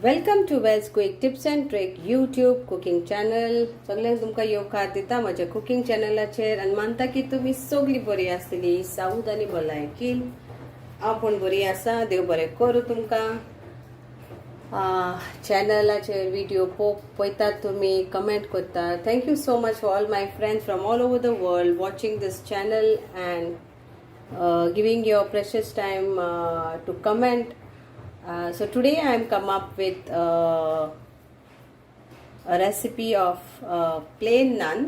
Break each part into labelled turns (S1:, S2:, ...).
S1: Welcome to Vels quick tips and trick YouTube cooking channel. सगळ्यांक तुमकां येवकार दिता म्हज्या कुकिंग चॅनलाचेर आनी मानता की तुमी सगळीं बरीं आसतलीं, सावध आनी भलायकीन. हांव पण बरी आसा, देव बरें करूं तुमकां. चॅनलाचेर व्हिडिओ पळयतात तुमी, कमेंट करतात. Thank you so much for all my friends from all over the world watching this channel and giving your precious time to comment. So today I am come up with a recipe of plain naan,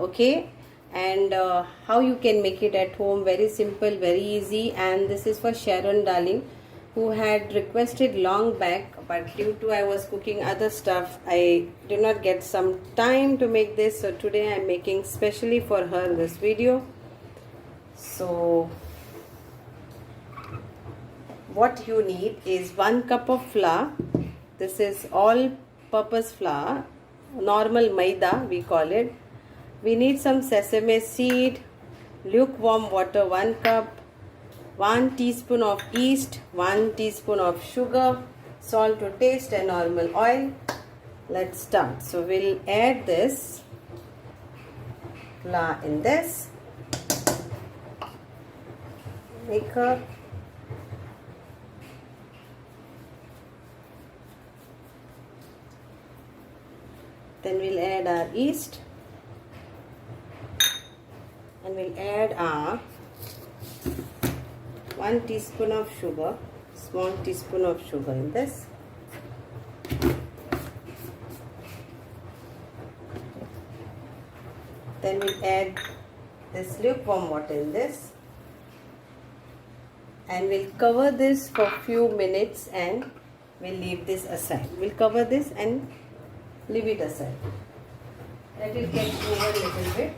S1: okay, and how you can make it at home. Very simple, very easy, and this is for Sharon darling, who had requested long back, but due to I was cooking other stuff, I did not get some time to make this. So today I am making specially for her this video. So what you need is 1 cup of flour. This is all purpose flour, normal maida we call it. We need some sesame seed, lukewarm water 1 cup, 1 teaspoon of yeast, 1 teaspoon of sugar, salt to taste and normal oil. Let's start. So we'll add this flour in this. Make a Then we'll add our yeast and we'll add our 1 teaspoon of sugar, small teaspoon of sugar in this. Then we'll add this lukewarm water in this and we'll cover this for few minutes and we'll leave this aside. We'll cover this and leave it aside. Let it get over a little bit.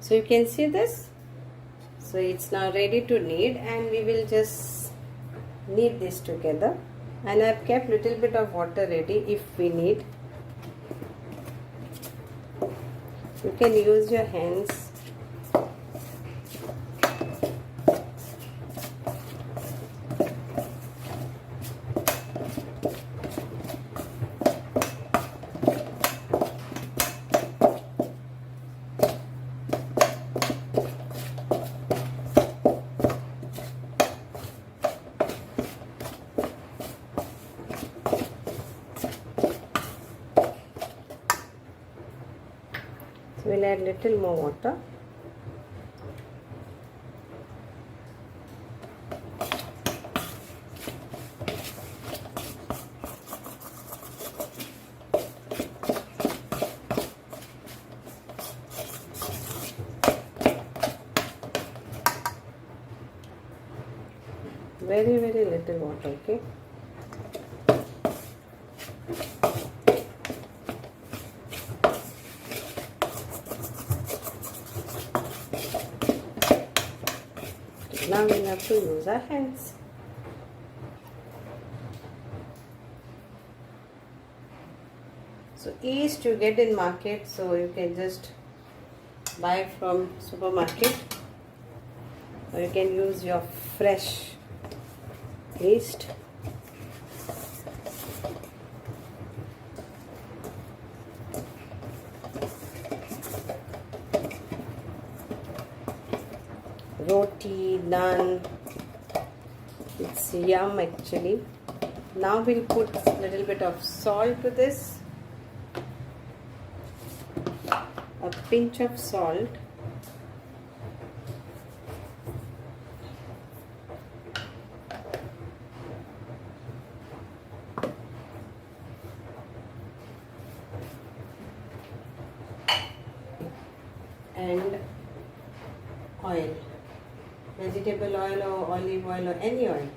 S1: So you can see this. So it's now ready to knead and we will just knead this together. And I've kept little bit of water ready if we need. You can use your hands. We'll add little more water. Very little water, okay? Now we have to use our hands. So yeast you get in market, so you can just buy from supermarket or you can use your fresh yeast. Roti, naan, it's yum actually. Now we'll put a little bit of salt to this, a pinch of salt, and oil. Vegetable oil or olive oil or any oil.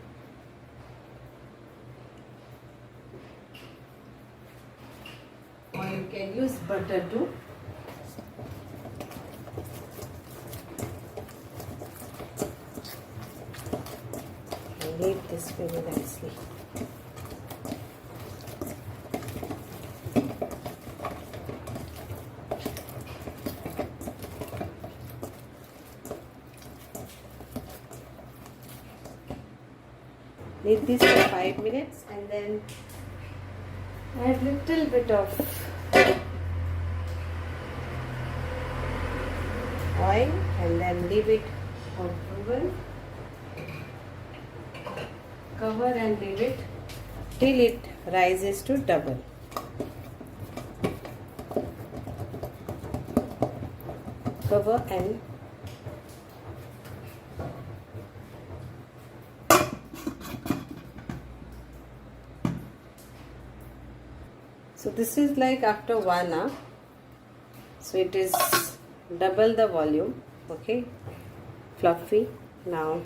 S1: Or you can use butter too. Leave this very nicely. Leave this for 5 minutes and then add little bit of oil and then leave it on oven. Cover and leave it till it rises to double. Cover and so this is like after 1 hour. So it is double the volume. Okay, fluffy now.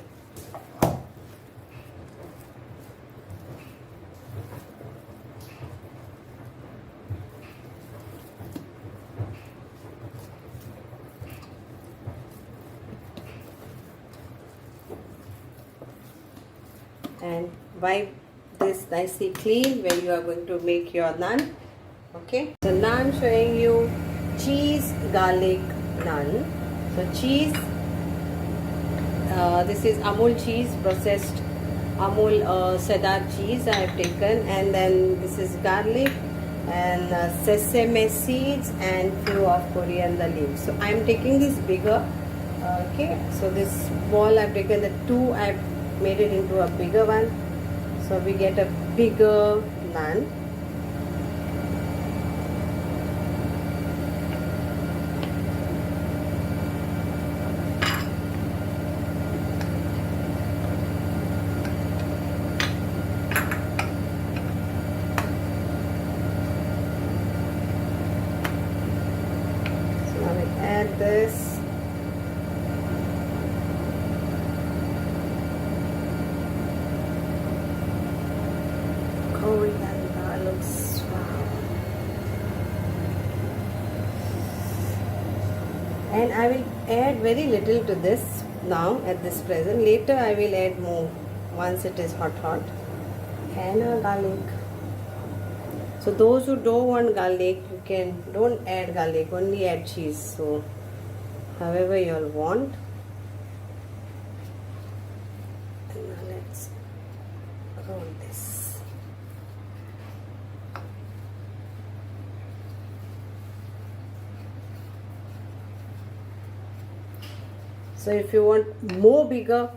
S1: And wipe this nicely clean when you are going to make your naan. Okay, so now I'm showing you cheese garlic naan. So cheese, this is Amul cheese, processed Amul Cheddar cheese I have taken, and then this is garlic and sesame seeds and few of coriander leaves. So I am taking this bigger. Okay, so this ball I've taken the 2, I've made it into a bigger one, so we get a bigger naan. So now we add this. Coriander looks wow. And I will add very little to this now at this present. Later I will add more once it is hot. And garlic. So those who don't want garlic, you don't add garlic, only add cheese. So however you all want. And now let's roll this. So if you want more bigger,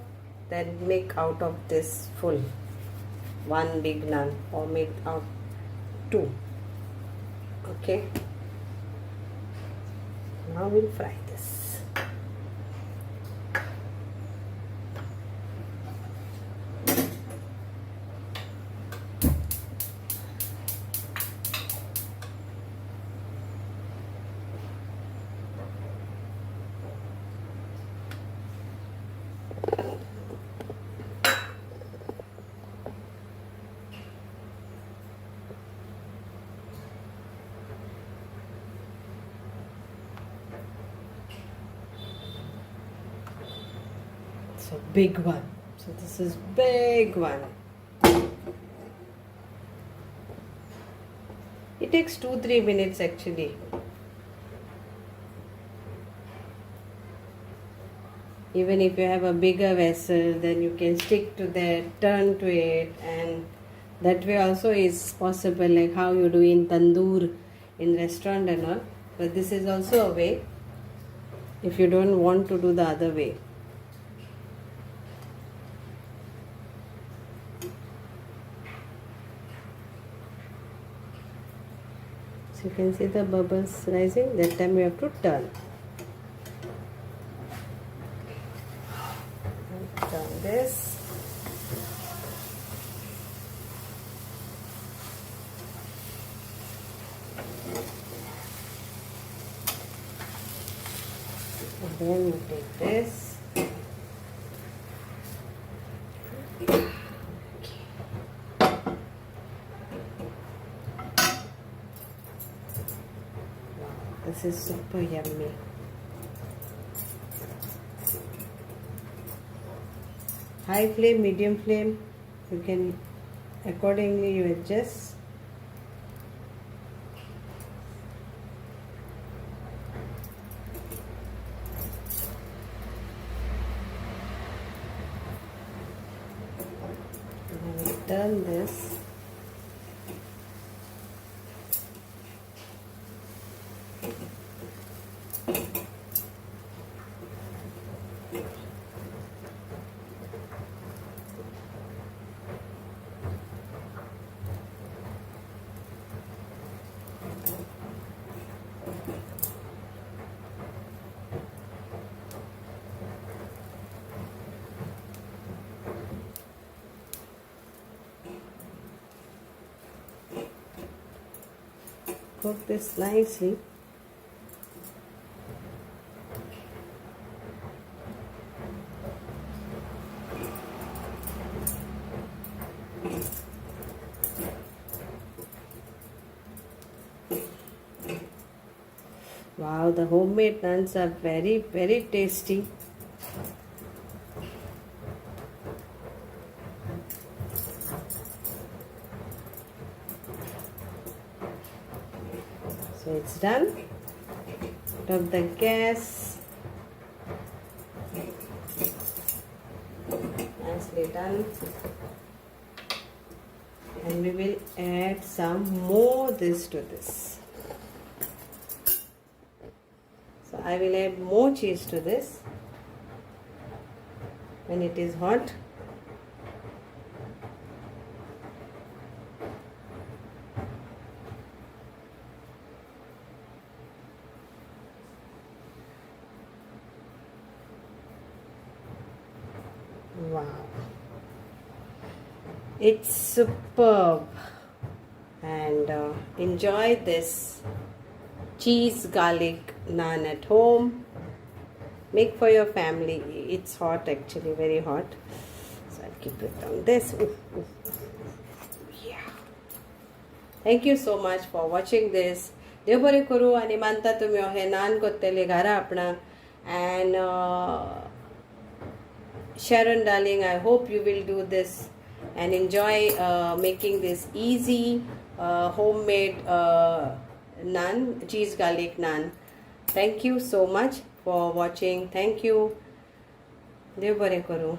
S1: then make out of this full 1 big naan or make out 2. Okay. Now we'll fry this. So big one. So this is big one. It takes 2-3 minutes actually. Even if you have a bigger vessel, then you can stick to that, turn to it, and that way also is possible, like how you do in tandoor in restaurant and all. But this is also a way if you don't want to do the other way. So you can see the bubbles rising. That time you have to turn. Turn this. And then you take this. This is super yummy. High flame, medium flame, You can accordingly you adjust. And I will turn this. Cook this nicely. Wow, the homemade naans are very, very tasty. So it's done. Put up the gas. Nicely done. And we will add some more this to this. So I will add more cheese to this when it is hot. Wow, it's superb. And enjoy this cheese garlic naan at home. Make for your family. It's hot, actually very hot, so I'll keep it on this. Yeah, thank you so much for watching this. देव बरें करूं आनी मानता तुमी हे नान कोत्तेले घरा आपणा. And Sharon darling, I hope you will do this and enjoy making this easy homemade naan, cheese garlic naan. Thank you so much for watching. Thank you. देव बरें करूं.